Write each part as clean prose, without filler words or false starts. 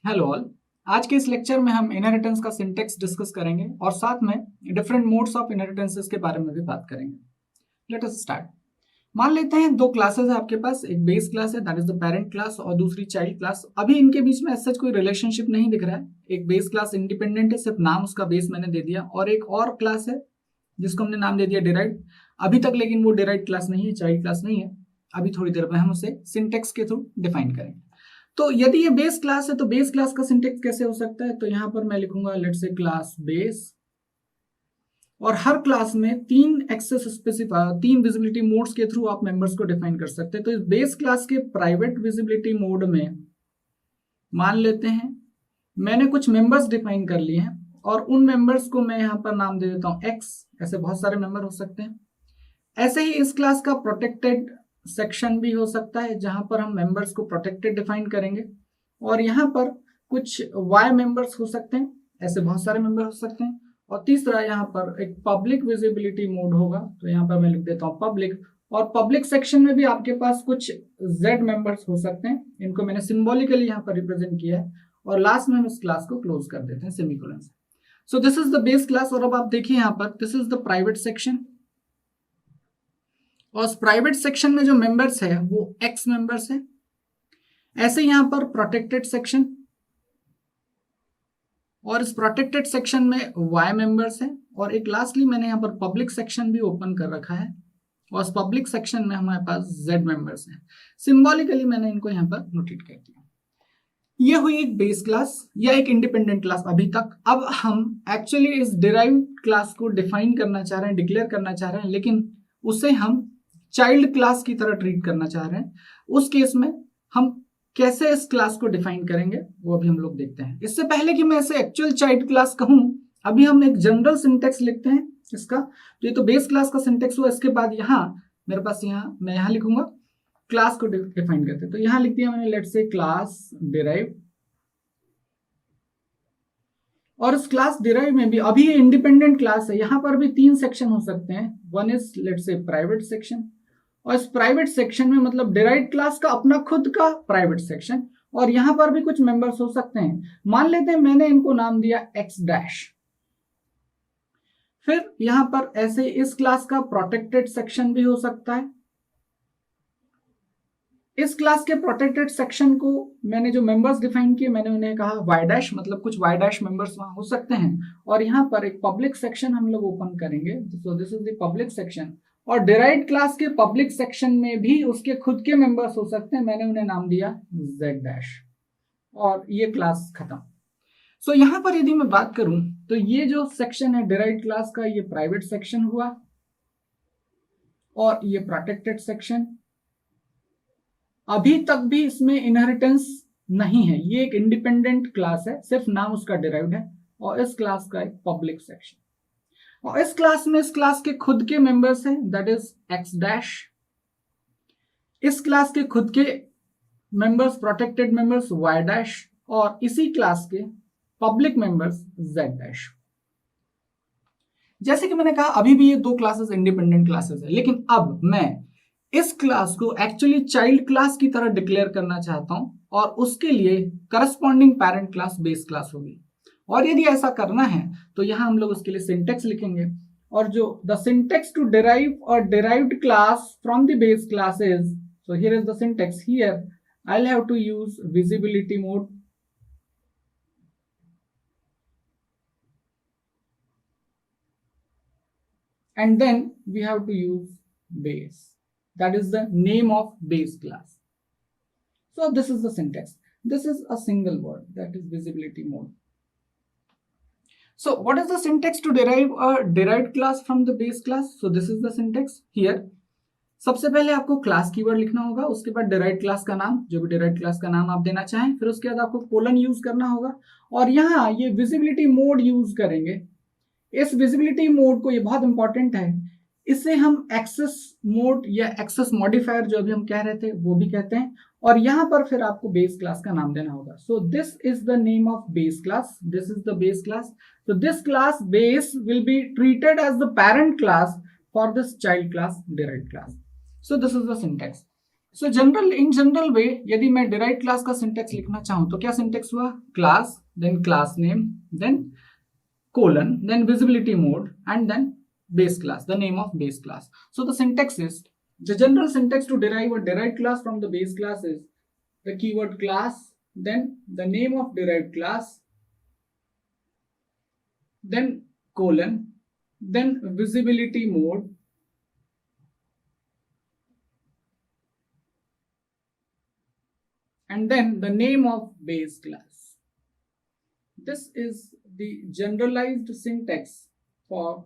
Hello all. आज के इस लेक्चर में हम इनहेरिटेंस का सिंटेक्स डिस्कस करेंगे और साथ में डिफरेंट मोड्स ऑफ इनहेरिटेंसेस के बारे में भी बात करेंगे। Let us start. मान लेते हैं दो क्लासेस है आपके पास, एक बेस क्लास है that is the parent class और दूसरी चाइल्ड क्लास। अभी इनके बीच में सच कोई रिलेशनशिप नहीं दिख रहा है। एक बेस क्लास इंडिपेंडेंट है, सिर्फ नाम उसका बेस मैंने दे दिया, और एक और क्लास है जिसको हमने नाम दे दिया डिराइव्ड। अभी तक लेकिन वो डिराइव्ड क्लास नहीं है, चाइल्ड क्लास नहीं है। अभी थोड़ी देर में हम उसे सिंटेक्स के थ्रू डिफाइन करेंगे। तो यदि ये बेस क्लास है तो बेस क्लास का सिंटेक्स कैसे हो सकता है, तो यहां पर मैं लिखूंगा लेट्स से क्लास बेस, और हर क्लास में तीन विजिबिलिटी मोड्स के थ्रू आप मेंबर्स को डिफाइन कर सकते हैं। तो इस बेस क्लास के प्राइवेट विजिबिलिटी मोड में मान लेते हैं मैंने कुछ मेंबर्स डिफाइन कर लिए हैं और उन मेंबर्स को मैं यहां पर नाम दे देता हूं एक्स। ऐसे बहुत सारे मेंबर हो सकते हैं। ऐसे ही इस क्लास का प्रोटेक्टेड सेक्शन भी हो सकता है जहां पर हम मेंबर्स को प्रोटेक्टेड डिफाइन करेंगे, और यहां पर कुछ वाई मेंबर्स हो सकते हैं। ऐसे बहुत सारे मेंबर हो सकते हैं। और तीसरा यहाँ पर एक पब्लिक विजिबिलिटी मोड होगा, तो यहाँ पर मैं लिख देता हूँ पब्लिक। और पब्लिक सेक्शन में भी आपके पास कुछ जेड मेंबर्स हो सकते हैं, इनको मैंने सिंबॉलिकली यहाँ पर रिप्रेजेंट किया है। और लास्ट में हम इस क्लास को क्लोज कर देते हैं सेमीकोलन से। सो this is the base class. और अब आप देखिए यहाँ पर this is the private section, और उस प्राइवेट सेक्शन में जो मेंबर्स है वो एक्स मेंबर्स है। ऐसे यहां पर प्रोटेक्टेड सेक्शन, और इस प्रोटेक्टेड सेक्शन में वाई मेंबर्स है। और एक लास्टली मैंने यहां पर पब्लिक सेक्शन भी ओपन कर रखा है, और उस पब्लिक सेक्शन में हमारे पास जेड मेंबर्स हैं। सिंबॉलिकली मैंने इनको यहां पर नोटेट कर दिया। ये हुई एक बेस क्लास या एक इंडिपेंडेंट क्लास अभी तक। अब हम एक्चुअली इस डिराइव्ड क्लास को डिफाइन करना चाह रहे हैं, डिक्लेयर करना चाह रहे हैं, लेकिन उसे हम चाइल्ड क्लास की तरह ट्रीट करना चाह रहे हैं। उस केस में हम कैसे इस क्लास को डिफाइन करेंगे वो अभी हम लोग देखते हैं। इससे पहले कि मैं इसे एक्चुअल चाइल्ड क्लास कहूं, अभी हम एक जनरल सिंटेक्स लिखते हैं इसका। तो ये तो बेस क्लास का सिंटेक्स हुआ। इसके बाद यहाँ मेरे पास मैं यहाँ लिखूंगा क्लास को डिफाइन करते हैं। तो यहाँ लिख दिया मैंने लेट्स से क्लास डिराइव। और इस क्लास डिराइव में भी अभी ये इंडिपेंडेंट क्लास है, यहाँ पर भी तीन सेक्शन हो सकते हैं। One is let's say private section, और इस प्राइवेट सेक्शन में मतलब डिराइव्ड क्लास का अपना खुद का प्राइवेट सेक्शन, और यहां पर भी कुछ मेंबर्स हो सकते हैं। मान लेते हैं मैंने इनको नाम दिया एक्स डैश। फिर यहां पर ऐसे इस क्लास का प्रोटेक्टेड सेक्शन भी हो सकता है। इस क्लास के प्रोटेक्टेड सेक्शन को मैंने जो मेंबर्स डिफाइन किए मैंने उन्हें कहा वाई डैश, मतलब कुछ वाई डैश मेंबर्स वहां हो सकते हैं। और यहां पर एक पब्लिक सेक्शन हम लोग ओपन करेंगे, सो this is the public section. और डिराइव्ड क्लास के पब्लिक सेक्शन में भी उसके खुद के मेंबर्स हो सकते हैं, मैंने उन्हें नाम दिया जेड डैश, और ये क्लास खत्म। सो यहां पर यदि मैं बात करूं तो ये जो सेक्शन है डिराइव्ड क्लास का, ये प्राइवेट सेक्शन हुआ, और ये प्रोटेक्टेड सेक्शन। अभी तक भी इसमें इनहेरिटेंस नहीं है, ये एक इंडिपेंडेंट क्लास है, सिर्फ नाम उसका डिराइव्ड है। और इस क्लास का एक पब्लिक सेक्शन, और इस क्लास में इस क्लास के खुद के मेंबर्स हैं दैट इज एक्स डैश। इस क्लास के खुद के members protected members Y dash, और इसी क्लास के पब्लिक मेंबर्स जेड डैश। जैसे कि मैंने कहा अभी भी ये दो क्लासेस इंडिपेंडेंट क्लासेस है, लेकिन अब मैं इस क्लास को एक्चुअली चाइल्ड क्लास की तरह डिक्लेयर करना चाहता हूं, और उसके लिए corresponding parent class base class होगी। और यदि ऐसा करना है तो यहां हम लोग उसके लिए सिंटेक्स लिखेंगे, और जो द सिंटेक्स टू डिराइव और derived class from the base class is, so here is the syntax. Here I'll have to use visibility mode, and then we have to use base. That is the name of base class. So this is the syntax. This is a single word, that is visibility mode. So what is the syntax to derive a derived class from the base class? So this is the syntax here. सबसे पहले आपको class keyword लिखना होगा, उसके बाद derived class का नाम, जो भी डिराइव्ड क्लास का नाम आप देना चाहें, फिर उसके बाद आपको कोलन यूज करना होगा, और यहाँ ये विजिबिलिटी मोड यूज करेंगे। इस विजिबिलिटी मोड को, ये बहुत इंपॉर्टेंट है, इसे हम एक्सेस मोड या एक्सेस मॉडिफायर जो अभी हम कह रहे थे वो भी कहते हैं। और यहाँ पर फिर आपको बेस क्लास का नाम देना होगा। सो this is the name of base class, this is the base class. So this class base will be treated as the parent class for this child class derived class. So this is the syntax. So in general वे यदि मैं derived class का syntax लिखना चाहूं तो क्या syntax हुआ, class, then class name, then colon, then visibility mode and then base class, the name of base class. So the syntax is, the general syntax to derive a derived class from the base class is the keyword class, then the name of derived class, then colon, then visibility mode, and then the name of base class. This is the generalized syntax for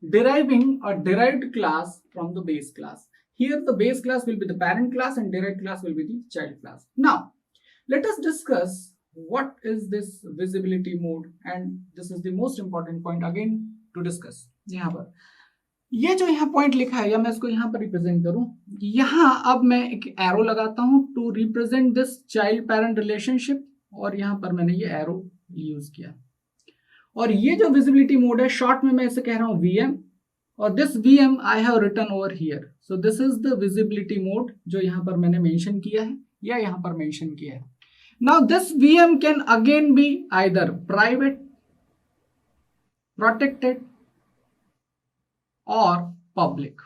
deriving a derived class from the base class. Here the base class will be the parent class and derived class will be the child class. Now let us discuss what is this visibility mode, and this is the most important point again to discuss. यहाँ पर ये जो यहाँ point लिखा है या मैं इसको यहाँ पर रिप्रेजेंट करूं, यहाँ अब मैं एक एरो लगाता हूं to represent this child parent relationship, और यहाँ पर मैंने ये एरो यूज किया। और ये जो विजिबिलिटी मोड है शॉर्ट में मैं इसे कह रहा हूं वीएम, और this VM I have written over here. So this is the visibility mode जो यहां पर मैंने मेंशन किया है या यहां पर मेंशन किया है। Now this VM can again be either private, protected और पब्लिक।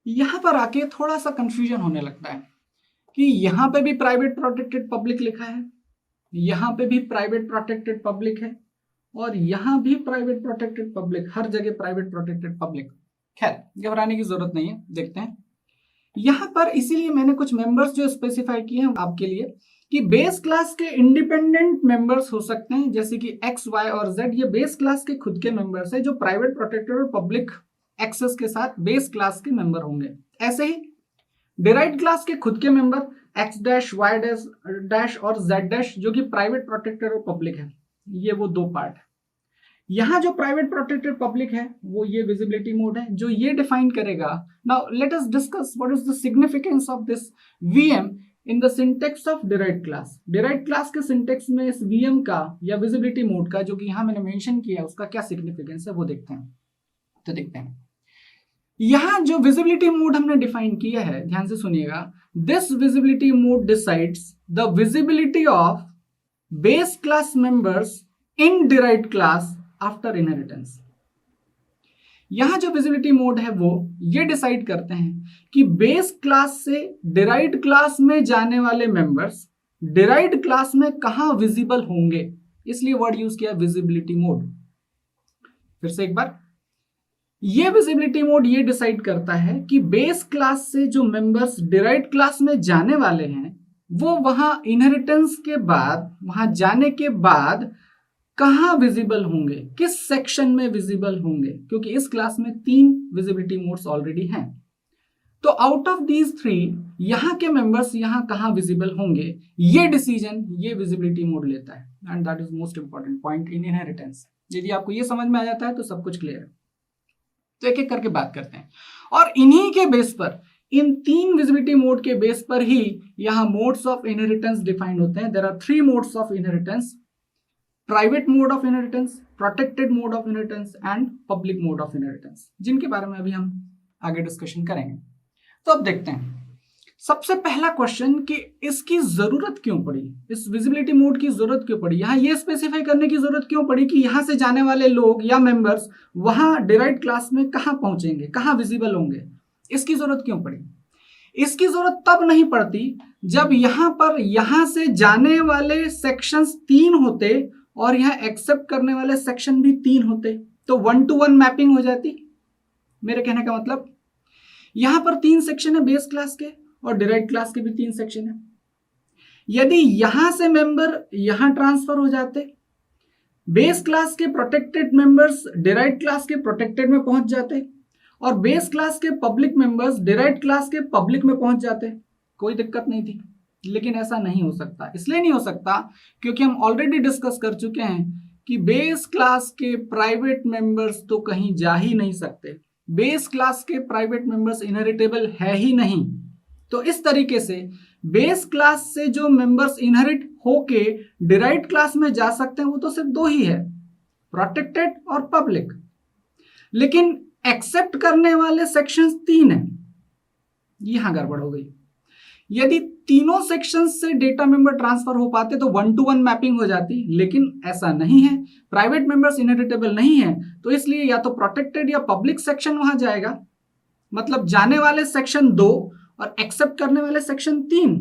यहां पर आके थोड़ा सा कंफ्यूजन होने लगता है कि यहां पे भी प्राइवेट, प्रोटेक्टेड, पब्लिक लिखा है, यहां पे भी प्राइवेट, प्रोटेक्टेड, पब्लिक है, और यहां भी प्राइवेट, प्रोटेक्टेड, पब्लिक, हर जगह प्राइवेट, प्रोटेक्टेड, पब्लिक। खैर घबराने की जरूरत नहीं है, देखते हैं यहां पर। इसीलिए मैंने कुछ मेंबर्स जो स्पेसिफाई किए हैं आपके लिए कि बेस क्लास के इंडिपेंडेंट मेंबर्स हो सकते हैं, जैसे कि एक्स, वाई और जेड, ये बेस क्लास के खुद के मेंबर्स है जो प्राइवेट, प्रोटेक्टेड और पब्लिक एक्सेस के साथ बेस क्लास के मेंबर होंगे। ऐसे ही डिराइव्ड क्लास के खुद के member X dash, Y dash और जेड डैश जो कि प्राइवेट, प्रोटेक्टेड और पब्लिक है, ये वो दो पार्ट है। यहां जो प्राइवेट, प्रोटेक्टेड, पब्लिक है वो ये विजिबिलिटी मोड है जो ये डिफाइन करेगा। Now let us discuss what is the significance of this VM in the syntax of derived class. Derived class के सिंटेक्स में इस वीएम का या विजिबिलिटी मोड का जो कि यहां मैंने मेंशन किया है उसका क्या सिग्निफिकेंस है वो देखते हैं। तो देखते हैं यहां जो विजिबिलिटी मोड हमने डिफाइन किया है, ध्यान से सुनिएगा, this visibility mode decides the visibility of base class members in derived class after inheritance. यहां जो विजिबिलिटी मोड है वो ये डिसाइड करते हैं कि बेस क्लास से डिराइव्ड क्लास में जाने वाले मेंबर्स डिराइव्ड क्लास में कहां विजिबल होंगे, इसलिए वर्ड यूज किया विजिबिलिटी मोड। फिर से एक बार, ये विजिबिलिटी मोड ये डिसाइड करता है कि बेस क्लास से जो मेंबर्स डिराइव्ड क्लास में जाने वाले हैं वो वहां इनहेरिटेंस के बाद, वहां जाने के बाद कहां विजिबल होंगे, किस सेक्शन में विजिबल होंगे, क्योंकि इस क्लास में 3 विजिबिलिटी मोड्स ऑलरेडी हैं। तो आउट ऑफ दीज 3 यहां के मेंबर्स यहां कहां विजिबल होंगे, ये डिसीजन ये विजिबिलिटी मोड लेता है, and that is most important point in inheritance. यदि आपको ये समझ में आ जाता है तो सब कुछ क्लियर है। तो एक एक करके बात करते हैं, और इन्हीं के बेस पर, इन 3 विजिबिलिटी मोड के बेस पर ही यहां मोड्स ऑफ इनहेरिटेंस डिफाइन होते हैं। There are 3 modes of inheritance: private mode of inheritance, protected mode of inheritance and public mode of inheritance, जिनके बारे में अभी हम आगे डिस्कशन करेंगे। तो अब देखते हैं सबसे पहला क्वेश्चन कि इसकी जरूरत क्यों पड़ी, इस विजिबिलिटी मोड की जरूरत क्यों पड़ी, यहां ये स्पेसिफाई करने की जरूरत क्यों पड़ी कि यहां से जाने वाले लोग या मेंबर्स वहां डिराइव्ड क्लास में कहां पहुंचेंगे, कहां विजिबल होंगे, इसकी जरूरत क्यों पड़ी। इसकी जरूरत तब नहीं पड़ती जब यहां पर यहां से जाने वाले सेक्शंस 3 होते और यहां एक्सेप्ट करने वाले सेक्शन भी 3 होते, तो 1-to-1 मैपिंग हो जाती। मेरे कहने का मतलब यहां पर 3 सेक्शन है बेस क्लास के और डिराइव्ड क्लास के भी 3 सेक्शन है। यदि यहां से मेंबर यहां ट्रांसफर हो जाते, बेस क्लास के प्रोटेक्टेड मेंबर्स डिराइव्ड क्लास के प्रोटेक्टेड में पहुंच जाते और बेस क्लास के पब्लिक मेंबर्स डिराइव्ड क्लास के पब्लिक में पहुंच जाते, कोई दिक्कत नहीं थी। लेकिन ऐसा नहीं हो सकता। इसलिए नहीं हो सकता क्योंकि हम ऑलरेडी डिस्कस कर चुके हैं कि बेस क्लास के प्राइवेट मेंबर्स तो कहीं जा ही नहीं सकते, बेस क्लास के प्राइवेट मेंबर्स इनहेरिटेबल है ही नहीं। तो इस तरीके से बेस क्लास से जो मेंबर्स इनहेरिट होके डिराइव्ड क्लास में जा सकते हैं वो तो सिर्फ 2 ही है, प्रोटेक्टेड और पब्लिक। लेकिन एक्सेप्ट करने वाले सेक्शंस 3 है, यहां गड़बड़ हो गई। यदि तीनों सेक्शंस से डेटा मेंबर ट्रांसफर हो पाते तो 1-to-1 मैपिंग हो जाती, लेकिन ऐसा नहीं है। प्राइवेट मेंबर्स इनहेरिटेबल नहीं है, तो इसलिए या तो प्रोटेक्टेड या पब्लिक सेक्शन वहां जाएगा, मतलब जाने वाले सेक्शन 2 और एक्सेप्ट करने वाले सेक्शन 3।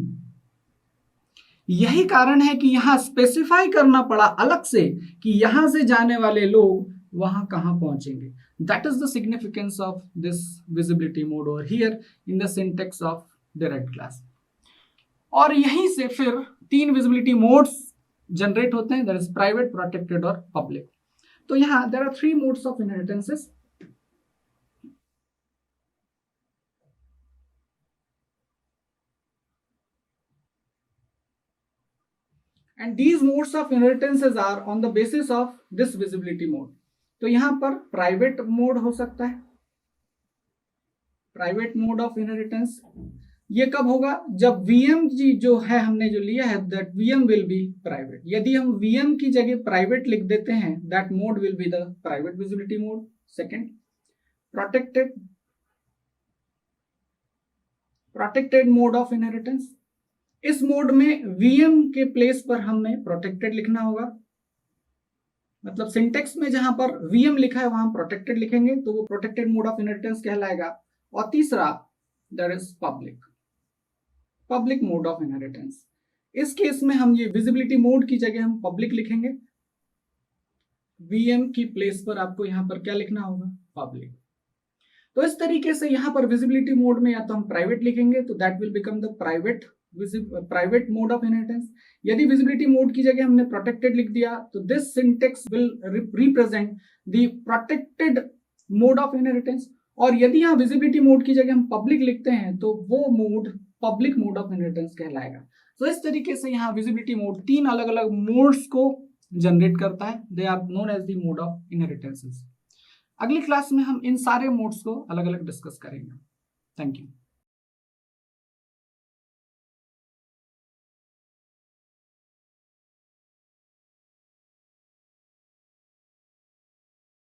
यही कारण है कि यहां स्पेसिफाई करना पड़ा अलग से कि यहां से जाने वाले लोग वहां कहां पहुंचेंगे। That is the significance of this visibility mode over here in the syntax of direct class. और यहीं से फिर 3 विजिबिलिटी मोड्स जनरेट होते हैं, दैट इज प्राइवेट, प्रोटेक्टेड और पब्लिक। तो यहां there are 3 modes of inheritances. And these modes of inheritances are on the basis of this visibility mode. तो यहां पर प्राइवेट मोड हो सकता है, प्राइवेट मोड ऑफ इनहेरिटेंस। ये कब होगा? जब वीएम जो है हमने जो लिया है, that VM will be private. यदि हम वीएम की जगह प्राइवेट लिख देते हैं, that mode will be the private visibility mode. Second, protected mode of inheritance. इस मोड में वीएम के प्लेस पर हमें प्रोटेक्टेड लिखना होगा, मतलब सिंटेक्स में जहां पर वीएम लिखा है वहां प्रोटेक्टेड लिखेंगे, तो वो प्रोटेक्टेड मोड ऑफ इनहेरिटेंस कहलाएगा। और तीसरा, that is public mode of inheritance. इस केस में हम ये विजिबिलिटी मोड की जगह हम पब्लिक लिखेंगे, वीएम की प्लेस पर आपको यहां पर क्या लिखना होगा? पब्लिक। तो इस तरीके से यहां पर विजिबिलिटी मोड में या तो हम प्राइवेट लिखेंगे, तो that will become the private mode of inheritance. यदि विजिबिलिटी मोड की जगह हमने प्रोटेक्टेड लिख दिया, तो this syntax will represent the protected mode of inheritance. और यदि यहाँ विजिबिलिटी मोड की जगह हम पब्लिक लिखते हैं, तो वो mode public mode of inheritance कहलाएगा। तो इस तरीके से यहाँ विजिबिलिटी मोड 3 अलग अलग मोड्स को जनरेट करता है, they are known as the mode of inheritances. अगली क्लास में हम इन सारे मोड्स को अलग अलग डिस्कस करेंगे। Thank you.